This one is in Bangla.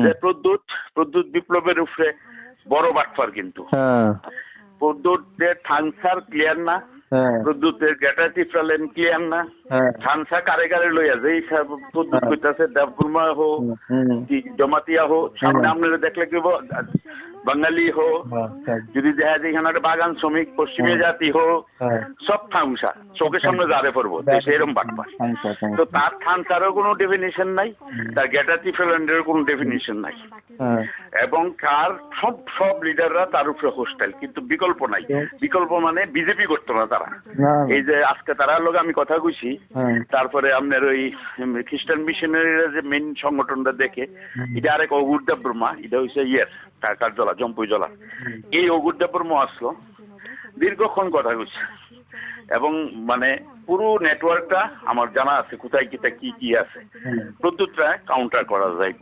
যে প্রদ্যুৎ বিপ্লবের উপরে বড় বাটফার কিন্তু প্রদ্যুতের থানসার ক্লিয়ার না, প্রদ্যুতের গ্যাটাটি ফেলেন ক্লিয়ার না, থানসা কারে কারে লইয়া যে প্রদ্যুৎ কইতাছে দেবগুরমা হো কি জমাতিয়া হো, সামনে আপনারা দেখলে কি বাঙালি হো, যদি দেখা যায় এখানে একটা বাগান শ্রমিক পশ্চিমে জাতি হো, সব থামসা চোখের সামনে দাঁড়ে পড়বো সেরকম বাটপার। তো তার থানসারও কোনো ডেফিনিশন নাই, তার গ্যাটাটি ফেলেন্ডের কোনো ডেফিনিশন নাই, এবং তার সব লিডাররা তার উপরে হোস্টাইল, কিন্তু বিকল্প নাই। বিকল্প মানে বিজেপি করতো না তারা। এই যে আজকে তারা লোক আমি কথা কইছি, তারপরে আপনার ওই খ্রিস্টান মিশনারিরা যে মেইন সংগঠনটা দেখে, এটা আরেক অগুরদেব বর্মা, এটা হচ্ছে কারজলা জম্পুই জলা, এই অগুরদেব বর্মা আসলো, দীর্ঘক্ষণ কথা কইছে, এবং মানে পুরো নেটওয়ার্কটা আমার জানা আছে কোথায় কি কি আছে, প্রদ্যুৎরা কাউন্টার করা যাইব।